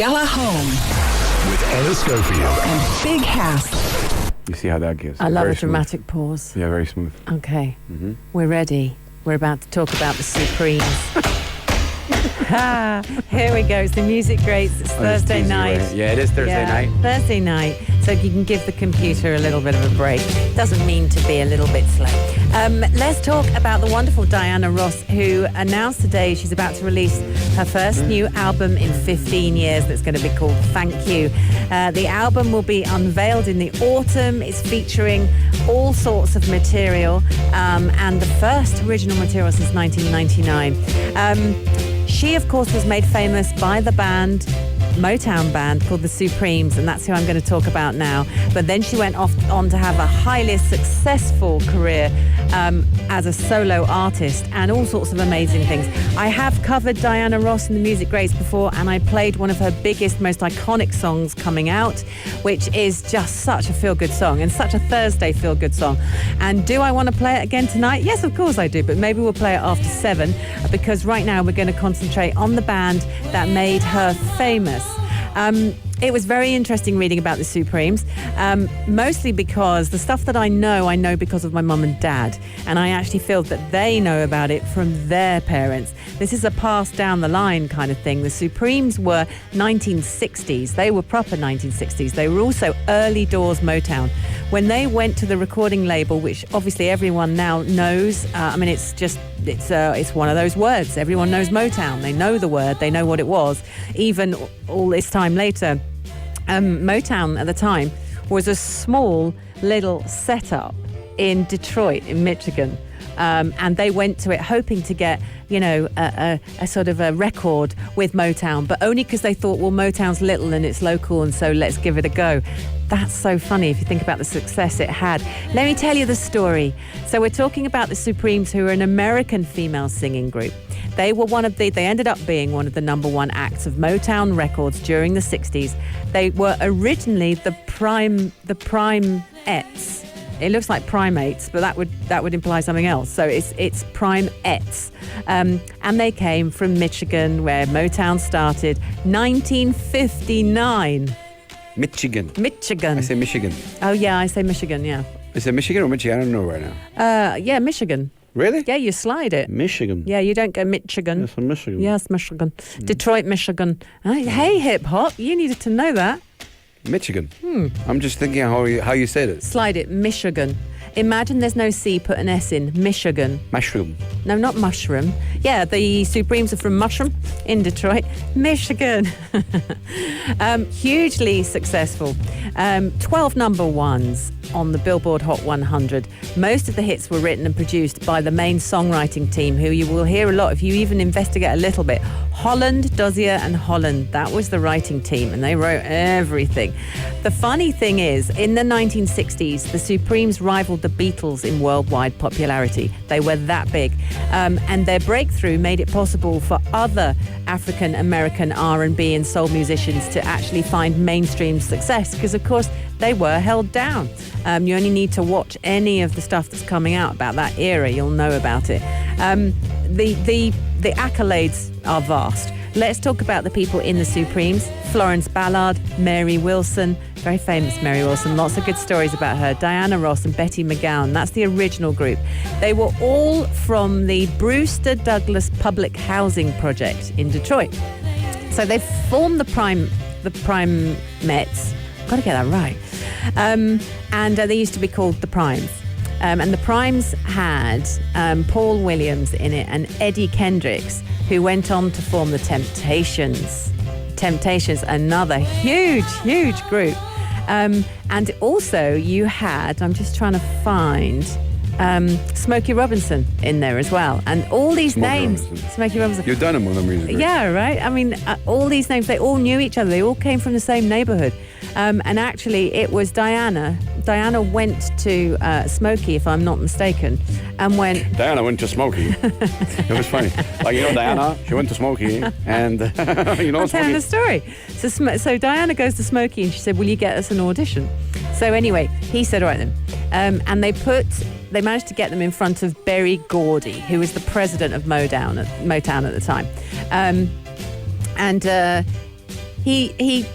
Yalla Home with Ana Schofield and Big House. You see how that gives? I love Very a dramatic pause. Yeah, very smooth. Okay, We're ready. We're about to talk about the Supermes. Here we go. It's the Music Greats. It's Thursday night. Right? Yeah, it is Thursday night. Thursday night. So you can give the computer a little bit of a break. Doesn't mean to be a little bit slow. Let's talk about the wonderful Diana Ross, who announced today she's about to release her first new album in 15 years that's going to be called Thank You. The album will be unveiled in the autumn. It's featuring all sorts of material and the first original material since 1999. She, of course, was made famous by the Motown band called the Supermes, and that's who I'm going to talk about now. But then she went on to have a highly successful career as a solo artist and all sorts of amazing things. I have covered Diana Ross in the Music Greats before, and I played one of her biggest, most iconic songs coming out, which is just such a feel-good song and such a Thursday feel-good song. And do I want to play it again tonight? Yes, of course I do, but maybe we'll play it after 7, because right now we're going to concentrate on the band that made her famous. It was very interesting reading about the Supermes, mostly because the stuff that I know because of my mum and dad, and I actually feel that they know about it from their parents. This is a pass down the line kind of thing. The Supermes were 1960s. They were proper 1960s. They were also early doors Motown. When they went to the recording label, which obviously everyone now knows, it's one of those words. Everyone knows Motown. They know the word. They know what it was. Even all this time later, Motown at the time was a small little setup in Detroit, in Michigan. And they went to it hoping to get, a sort of a record with Motown, but only because they thought, well, Motown's little and it's local, and so let's give it a go. That's so funny if you think about the success it had. Let me tell you the story. So we're talking about the Supermes, who are an American female singing group. They were they ended up being one of the number one acts of Motown Records during the 60s. They were originally the Primettes. It looks like primates, but that would imply something else. So it's Primettes. And they came from Michigan, where Motown started, 1959. Michigan. I say Michigan. Oh, yeah, I say Michigan, yeah. Is it Michigan or Michigan? I don't know right now. Yeah, Michigan. Really? Yeah, you slide it. Michigan. Yeah, you don't go Michigan. Yes, Michigan. Yes, Michigan. Detroit, Michigan. Hey, HipHop, you needed to know that. Michigan. I'm just thinking how you said it. Slide it, Michigan. Imagine there's no C, put an S in. Michigan. Mushroom. No, not mushroom. Yeah, the Supermes are from Mushroom in Detroit, Michigan. Hugely successful. 12 number ones on the Billboard Hot 100. Most of the hits were written and produced by the main songwriting team, who you will hear a lot if you even investigate a little bit. Holland, Dozier and Holland. That was the writing team, and they wrote everything. The funny thing is, in the 1960s, the Supermes rivaled the Beatles in worldwide popularity. They were that big. And their breakthrough made it possible for other African American R&B and soul musicians to actually find mainstream success, because, of course, they were held down. You only need to watch any of the stuff that's coming out about that era. You'll know about it. The accolades are vast. Let's talk about the people in the Supermes. Florence Ballard, Mary Wilson, very famous Mary Wilson, lots of good stories about her. Diana Ross and Betty McGowan, that's the original group. They were all from the Brewster Douglas Public Housing Project in Detroit. So they formed the Primettes. Got to get that right. And they used to be called the Primes. And the Primes had Paul Williams in it and Eddie Kendricks, who went on to form the Temptations. Temptations, another huge group. And also you had, I'm just trying to find, Smokey Robinson in there as well. And all these names, Smokey Robinson. You've done them with them recently. Yeah, right? I mean, all these names, they all knew each other. They all came from the same neighborhood. And actually, it was Diana. Diana went to Smokey, if I'm not mistaken, and went... Diana went to Smokey. It was funny. Diana, she went to Smokey, and, I'm telling the story. So Diana goes to Smokey, and she said, will you get us an audition? So anyway, he said, all right then. And they managed to get them in front of Berry Gordy, who was the president of Motown at the time. he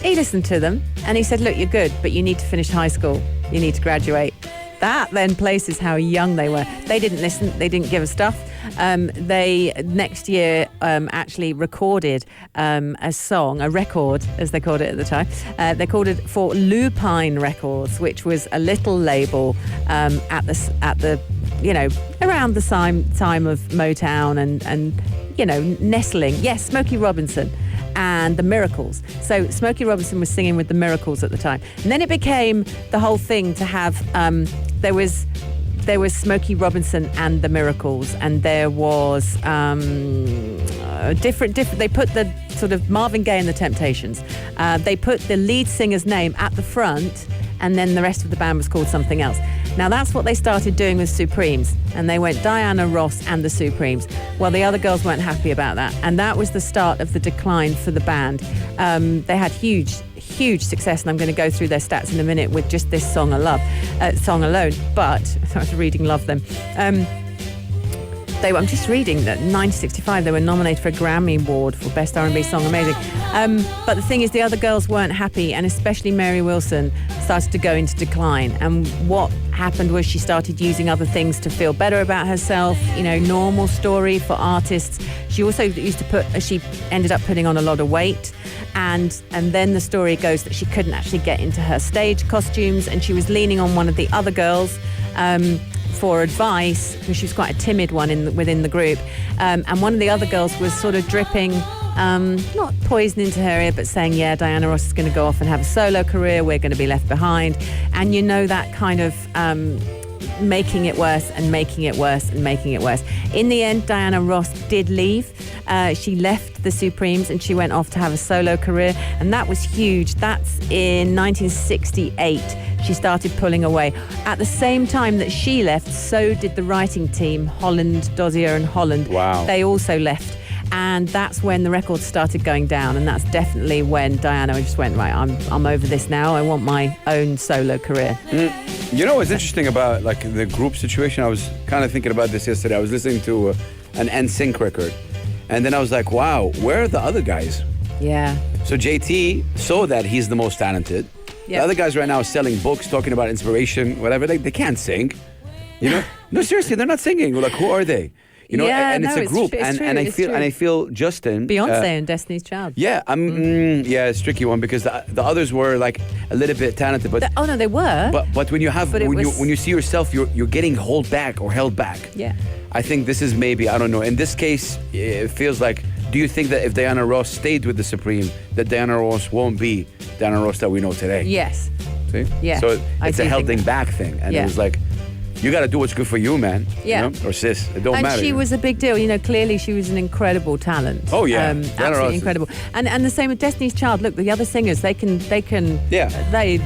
listened to them and he said, look, you're good, but you need to finish high school. You need to graduate. That then places how young they were. They didn't listen. They didn't give a stuff. They next year actually recorded a record, as they called it at the time. They called it for Lupine Records, which was a little label at the around the time of Motown and nestling. Yes, Smokey Robinson and the Miracles. So Smokey Robinson was singing with the Miracles at the time, and then it became the whole thing to have. There was Smokey Robinson and the Miracles, and there was different. They put the sort of Marvin Gaye and the Temptations. They put the lead singer's name at the front, and then the rest of the band was called something else. Now that's what they started doing with Supermes, and they went Diana Ross and the Supermes. Well, the other girls weren't happy about that, and that was the start of the decline for the band. They had huge success, and I'm going to go through their stats in a minute with just this song alone. But I was reading Love Them. I'm just reading that in 1965 they were nominated for a Grammy Award for Best R&B Song. Amazing. But the thing is, the other girls weren't happy, and especially Mary Wilson started to go into decline. And what happened was she started using other things to feel better about herself. Normal story for artists. She also she ended up putting on a lot of weight. And then the story goes that she couldn't actually get into her stage costumes, and she was leaning on one of the other girls for advice, because she was quite a timid one within the group. And one of the other girls was sort of dripping, not poison into her ear, but saying, yeah, Diana Ross is going to go off and have a solo career. We're going to be left behind. And that kind of making it worse and making it worse and making it worse. In the end, Diana Ross did leave. She left the Supermes and she went off to have a solo career, and that was huge. That's in 1968. She started pulling away. At the same time that she left, so did the writing team, Holland, Dozier and Holland. Wow. They also left. And that's when the records started going down, and that's definitely when Diana just went, right, I'm over this now. I want my own solo career. What's interesting about the group situation? I was kind of thinking about this yesterday. I was listening to an NSYNC record, and then I was like, wow, where are the other guys? Yeah. So JT saw that he's the most talented. Yep. The other guys right now are selling books, talking about inspiration, whatever. They can't sing. No, seriously, they're not singing. We're like, who are they? And it's a group, and I feel Justin, Beyonce and Destiny's Child. Yeah, it's a tricky one because the others were like a little bit talented, but they were. But when you see yourself, you're getting held back. Yeah, I think this is maybe, I don't know. In this case, it feels like. Do you think that if Diana Ross stayed with the Supreme, that Diana Ross won't be Diana Ross that we know today? Yes. See? Yeah. So it's a holding back thing, and it was like. You got to do what's good for you, man. Yeah. Or sis. It don't matter. And she was a big deal. Clearly she was an incredible talent. Oh, yeah. Absolutely incredible. And the same with Destiny's Child. Look, the other singers, they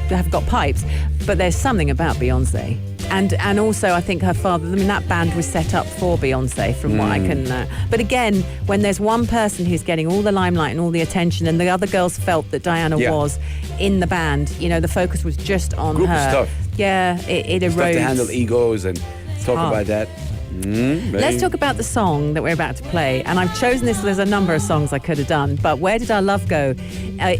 have got pipes, but there's something about Beyonce. And also, I think her father, that band was set up for Beyonce, from what I can... but again, when there's one person who's getting all the limelight and all the attention, and the other girls felt that Diana was in the band, the focus was just on group her. Is tough. Yeah, it erodes. It's tough to handle egos and talk about that. Let's talk about the song that we're about to play. And I've chosen this. There's a number of songs I could have done, but Where Did Our Love Go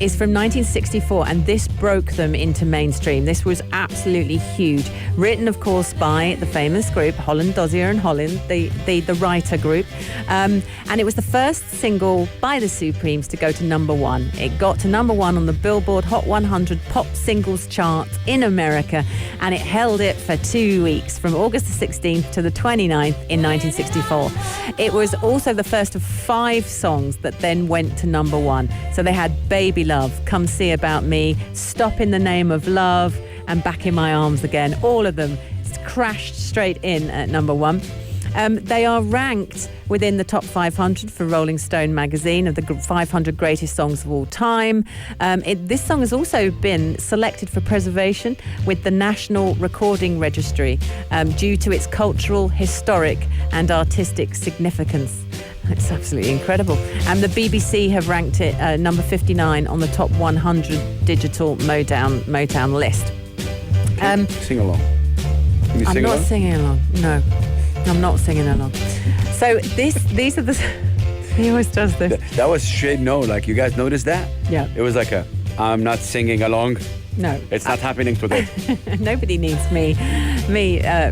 is from 1964, and this broke them into mainstream. This was absolutely huge. Written, of course, by the famous group Holland, Dozier and Holland, the writer group. And it was the first single by the Supermes to go to number one. It got to number one on the Billboard Hot 100 Pop Singles chart in America, and it held it for 2 weeks, from August the 16th to the 29th in 1964. It was also the first of 5 songs that then went to number one. So they had Baby Love, Come See About Me, Stop in the Name of Love, and Back in My Arms Again. All of them crashed straight in at number one. They are ranked within the top 500 for Rolling Stone magazine of the 500 greatest songs of all time. This song has also been selected for preservation with the National Recording Registry due to its cultural, historic and artistic significance. It's absolutely incredible. And the BBC have ranked it number 59 on the top 100 digital Motown list. Sing along. Can you sing along? Singing along. No, I'm not singing along. So these are the... He always does this. That was straight no. Like, you guys noticed that? Yeah. It was like I'm not singing along. No. It's not happening today. Nobody needs me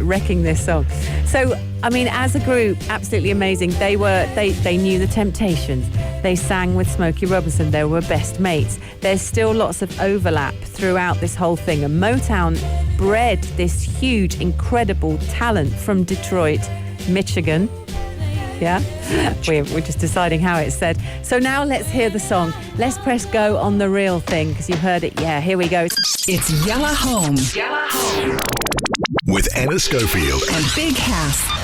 wrecking this song. So, I mean, as a group, absolutely amazing. They knew the Temptations. They sang with Smokey Robinson. They were best mates. There's still lots of overlap throughout this whole thing. And Motown bred this huge, incredible talent from Detroit, Michigan. Yeah? We're just deciding how it's said. So now let's hear the song. Let's press go on the real thing, because you've heard it. Yeah, here we go. It's Yalla Home. With Ana Schofield And Big House.